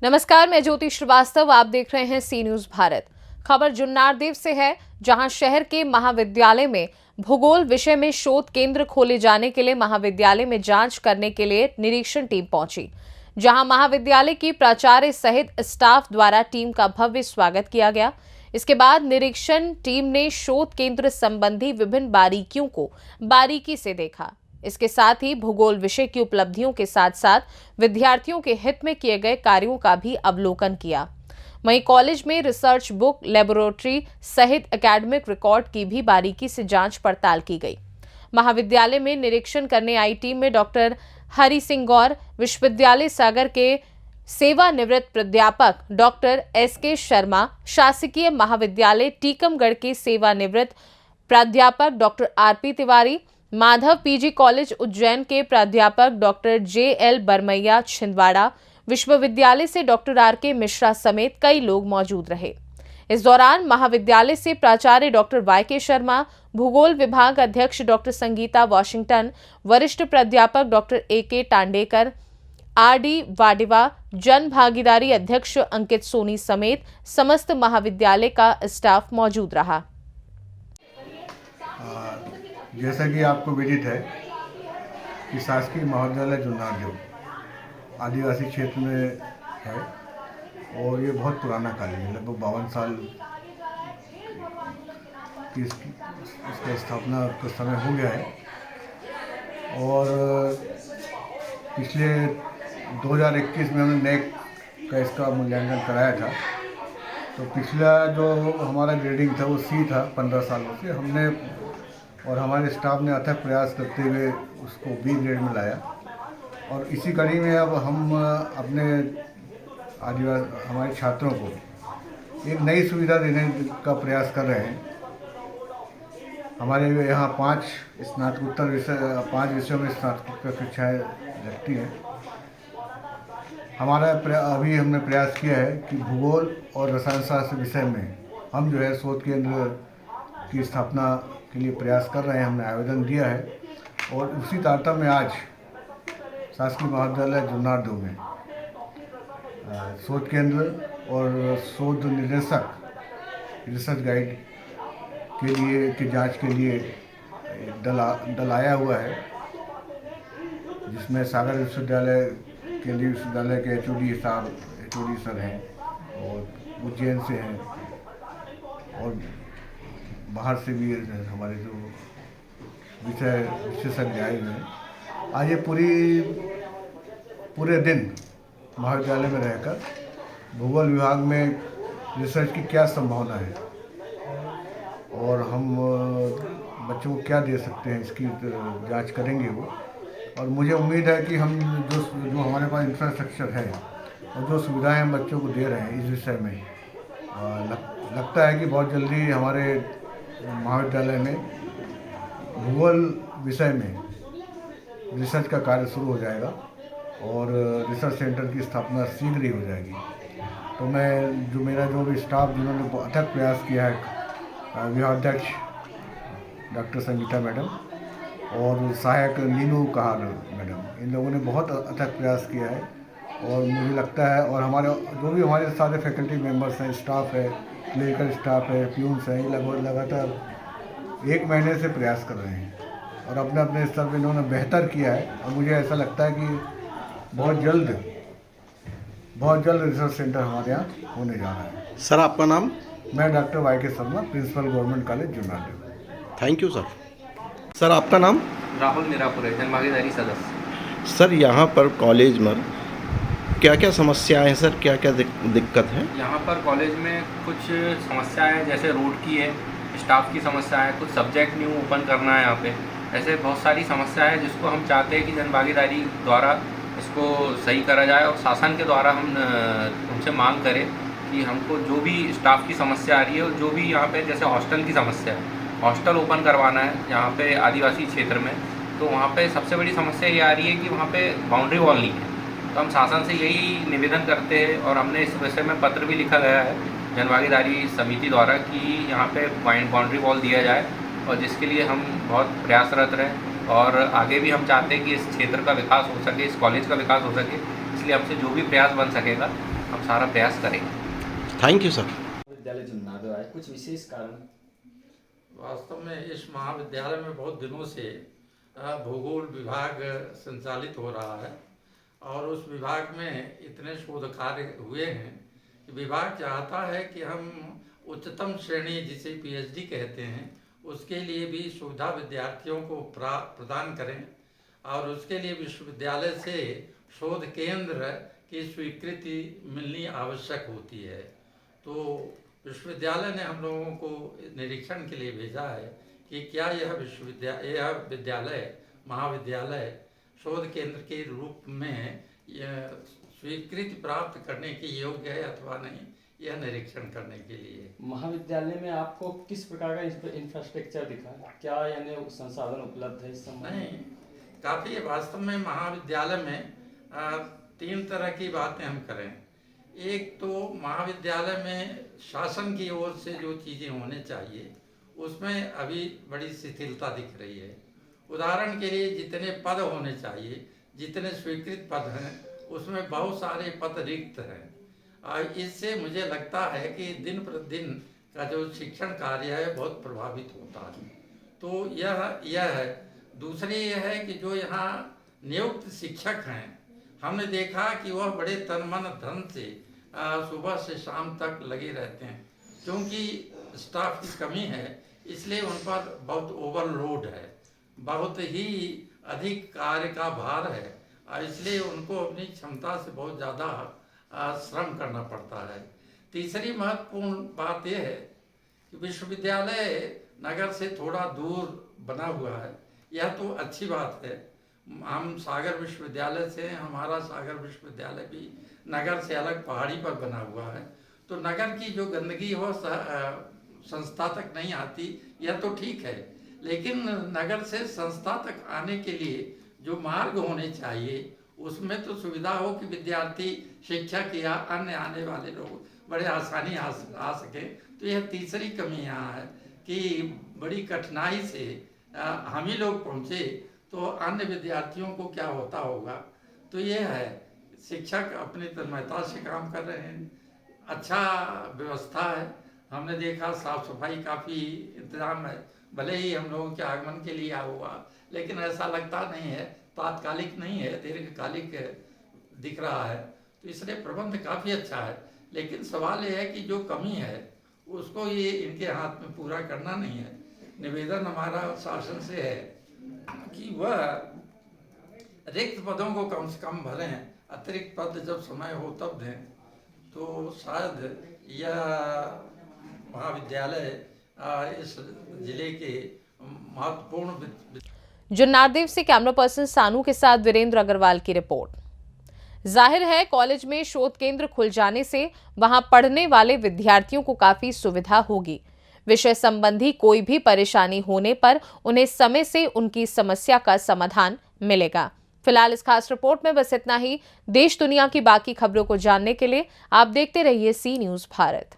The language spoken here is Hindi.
नमस्कार, मैं ज्योति श्रीवास्तव। आप देख रहे हैं सी न्यूज भारत। खबर जुन्नारदेव से है, जहां शहर के महाविद्यालय में भूगोल विषय में शोध केंद्र खोले जाने के लिए महाविद्यालय में जांच करने के लिए निरीक्षण टीम पहुंची, जहां महाविद्यालय की प्राचार्य सहित स्टाफ द्वारा टीम का भव्य स्वागत किया गया। इसके बाद निरीक्षण टीम ने शोध केंद्र संबंधी विभिन्न बारीकियों को बारीकी से देखा। इसके साथ ही भूगोल विषय की उपलब्धियों के साथ साथ विद्यार्थियों के हित में किए गए कार्यों का भी अवलोकन किया। वहीं कॉलेज में रिसर्च बुक, लेबोरेटरी सहित एकेडमिक रिकॉर्ड की भी बारीकी से जांच पड़ताल की गई। महाविद्यालय में निरीक्षण करने आई टीम में डॉक्टर हरि सिंह गौर, विश्वविद्यालय सागर के सेवानिवृत्त प्राध्यापक डॉक्टर SK शर्मा, शासकीय महाविद्यालय टीकमगढ़ के सेवानिवृत्त प्राध्यापक doctor RP Tiwari, Madhav PG college Ujjain के प्राध्यापक डॉक्टर JL बरमैया छिंदवाड़ा, विश्वविद्यालय से डॉक्टर RK मिश्रा समेत कई लोग मौजूद रहे। इस दौरान महाविद्यालय से प्राचार्य डॉक्टर YK शर्मा, भूगोल विभाग अध्यक्ष डॉक्टर संगीता वॉशिंगटन, वरिष्ठ प्राध्यापक डॉक्टर AK टांडेकर, RD वाडिवा, जन भागीदारी अध्यक्ष अंकित सोनी समेत समस्त महाविद्यालय का स्टाफ मौजूद रहा। जैसा कि आपको विदित है कि शासकीय महाविद्यालय जुन्नारदेव आदिवासी क्षेत्र में है और ये बहुत पुराना कॉलेज है। लगभग 52 साल की इसका स्थापना का समय हो गया है और पिछले 2021 में हमने NAAC का इसका मूल्यांकन कराया था। तो पिछला जो हमारा ग्रेडिंग था वो C था 15 सालों से। हमने और हमारे स्टाफ ने अथक प्रयास करते हुए उसको B ग्रेड में लाया और इसी कड़ी में अब हम अपने हमारे छात्रों को एक नई सुविधा देने का प्रयास कर रहे हैं। हमारे यहाँ 5 विषयों में स्नातकोत्तर कक्षाएँ लगती हैं। अभी हमने प्रयास किया है कि भूगोल और रसायन शास्त्र विषय में हम जो है शोध केंद्र की स्थापना के लिए प्रयास कर रहे हैं। हमने आवेदन दिया है और उसी तारतम्य में आज शासकीय महाविद्यालय जुन्नारदेव में शोध केंद्र और शोध निर्देशक रिसर्च गाइड की जांच के लिए दल आया हुआ है, जिसमें सागर विश्वविद्यालय, केंद्रीय विश्वविद्यालय के HOD सर हैं और उज्जैन से हैं और बाहर से भी हमारे जो विशेषज्ञ आए हुए हैं। आज ये पूरे दिन महाविद्यालय में रहकर भूगोल विभाग में रिसर्च की क्या संभावना है और हम बच्चों को क्या दे सकते हैं, इसकी जांच करेंगे वो। और मुझे उम्मीद है कि हम जो हमारे पास इंफ्रास्ट्रक्चर है और जो सुविधाएं हम बच्चों को दे रहे हैं इस विषय में, लगता है कि बहुत जल्दी हमारे महाविद्यालय में भूगोल विषय में रिसर्च का कार्य शुरू हो जाएगा और रिसर्च सेंटर की स्थापना शीघ्र ही हो जाएगी। तो मेरा जो भी स्टाफ जिन्होंने अथक प्रयास किया है, विभागाध्यक्ष डॉक्टर संगीता मैडम और सहायक नीनू कहार मैडम, इन लोगों ने बहुत अथक प्रयास किया है और मुझे लगता है, और हमारे सारे फैकल्टी मेंबर्स हैं, स्टाफ है, क्लिनिकल स्टाफ है, प्यून्स हैं, लगातार 1 महीने से प्रयास कर रहे हैं और अपने अपने स्तर पर इन्होंने बेहतर किया है। और मुझे ऐसा लगता है कि बहुत जल्द रिसर्च सेंटर हमारे यहाँ होने जा रहा है। सर, आपका नाम? मैं doctor YK Sharma, principal government college Junnardeo. Thank you sir. Sir, आपका नाम? राहुल मीरापुर है, जनभागीदारी सदस्य। सर, यहाँ पर कॉलेज में क्या क्या समस्याएं हैं सर, क्या क्या दिक्कत है? यहाँ पर कॉलेज में कुछ समस्याएं हैं, जैसे रोड की है, स्टाफ की समस्या है, कुछ सब्जेक्ट न्यू ओपन करना है यहाँ पे। ऐसे बहुत सारी समस्या है जिसको हम चाहते हैं कि जनभागीदारी द्वारा इसको सही करा जाए और शासन के द्वारा हम उनसे मांग करें कि हमको जो भी स्टाफ की समस्या आ रही है और जो भी यहाँ पे जैसे हॉस्टल की समस्या है, हॉस्टल ओपन करवाना है यहाँ पे आदिवासी क्षेत्र में। तो वहाँ पे सबसे बड़ी समस्या ये आ रही है कि वहाँ पे बाउंड्री वॉल नहीं है। तो हम शासन से यही निवेदन करते हैं और हमने इस विषय में पत्र भी लिखा गया है जनभागीदारी समिति द्वारा कि यहाँ पे बाउंड्री वॉल दिया जाए, और जिसके लिए हम बहुत प्रयासरत रहें और आगे भी हम चाहते हैं कि इस क्षेत्र का विकास हो सके, इस कॉलेज का विकास हो सके। इसलिए हमसे जो भी प्रयास बन सकेगा हम सारा प्रयास करेंगे। Thank you sir. विद्यालय जुन्नार आए, कुछ विशेष कारण? वास्तव में इस महाविद्यालय में बहुत दिनों से भूगोल विभाग संचालित हो रहा है और उस विभाग में इतने शोध कार्य हुए हैं कि विभाग चाहता है कि हम उच्चतम श्रेणी जिसे पीएचडी कहते हैं उसके लिए भी सुविधा विद्यार्थियों को प्रदान करें और उसके लिए विश्वविद्यालय से शोध केंद्र की स्वीकृति मिलनी आवश्यक होती है। तो विश्वविद्यालय ने हम लोगों को निरीक्षण के लिए भेजा है कि क्या यह विद्यालय महाविद्यालय शोध केंद्र के रूप में यह स्वीकृति प्राप्त करने के योग्य है अथवा नहीं, यह निरीक्षण करने के लिए। महाविद्यालय में आपको किस प्रकार का इंफ्रास्ट्रक्चर दिखा, क्या यानी संसाधन उपलब्ध है इस समय? नहीं, काफ़ी वास्तव में महाविद्यालय में 3 तरह की बातें हम करें। एक तो महाविद्यालय में शासन की ओर से जो चीज़ें होने चाहिए उसमें अभी बड़ी शिथिलता दिख रही है। उदाहरण के लिए जितने पद होने चाहिए, जितने स्वीकृत पद हैं, उसमें बहुत सारे पद रिक्त हैं। इससे मुझे लगता है कि दिन प्रतिदिन का जो शिक्षण कार्य है बहुत प्रभावित होता है। तो यह है। दूसरी यह है कि जो यहाँ नियुक्त शिक्षक हैं, हमने देखा कि वह बड़े तन मन धन से सुबह से शाम तक लगे रहते हैं। क्योंकि स्टाफ की कमी है इसलिए उन पर बहुत ओवरलोड है, बहुत ही अधिक कार्य का भार है, इसलिए उनको अपनी क्षमता से बहुत ज़्यादा श्रम करना पड़ता है। तीसरी महत्वपूर्ण बात यह है कि विश्वविद्यालय नगर से थोड़ा दूर बना हुआ है। यह तो अच्छी बात है। हम सागर विश्वविद्यालय से, हमारा सागर विश्वविद्यालय भी नगर से अलग पहाड़ी पर बना हुआ है। तो नगर की जो गंदगी हो संस्था तक नहीं आती, यह तो ठीक है, लेकिन नगर से संस्था तक आने के लिए जो मार्ग होने चाहिए उसमें तो सुविधा हो कि विद्यार्थी, शिक्षक या अन्य आने वाले लोग बड़े आसानी आ सकें। तो यह तीसरी कमी यहाँ है कि बड़ी कठिनाई से हम ही लोग पहुँचे तो अन्य विद्यार्थियों को क्या होता होगा। तो यह है, शिक्षक अपनी तन्मयता से काम कर रहे हैं, अच्छा व्यवस्था है। हमने देखा साफ सफाई काफ़ी इंतजाम है। भले ही हम लोगों के आगमन के लिए हुआ, लेकिन ऐसा लगता नहीं है, तात्कालिक नहीं है, दीर्घकालिक दिख रहा है। तो इसलिए प्रबंध काफ़ी अच्छा है। लेकिन सवाल यह है कि जो कमी है उसको ये इनके हाथ में पूरा करना नहीं है। निवेदन हमारा शासन से है कि वह रिक्त पदों को कम से कम भरें, अतिरिक्त पद जब समय हो तब दें। तो शायद यह महाविद्यालय इस जिले के महत्वपूर्ण। जुन्नारदेव से कैमरा पर्सन सानू के साथ वीरेंद्र अग्रवाल की रिपोर्ट। जाहिर है कॉलेज में शोध केंद्र खुल जाने से वहां पढ़ने वाले विद्यार्थियों को काफी सुविधा होगी। विषय संबंधी कोई भी परेशानी होने पर उन्हें समय से उनकी समस्या का समाधान मिलेगा। फिलहाल इस खास रिपोर्ट में बस इतना ही। देश दुनिया की बाकी खबरों को जानने के लिए आप देखते रहिए सी न्यूज़ भारत।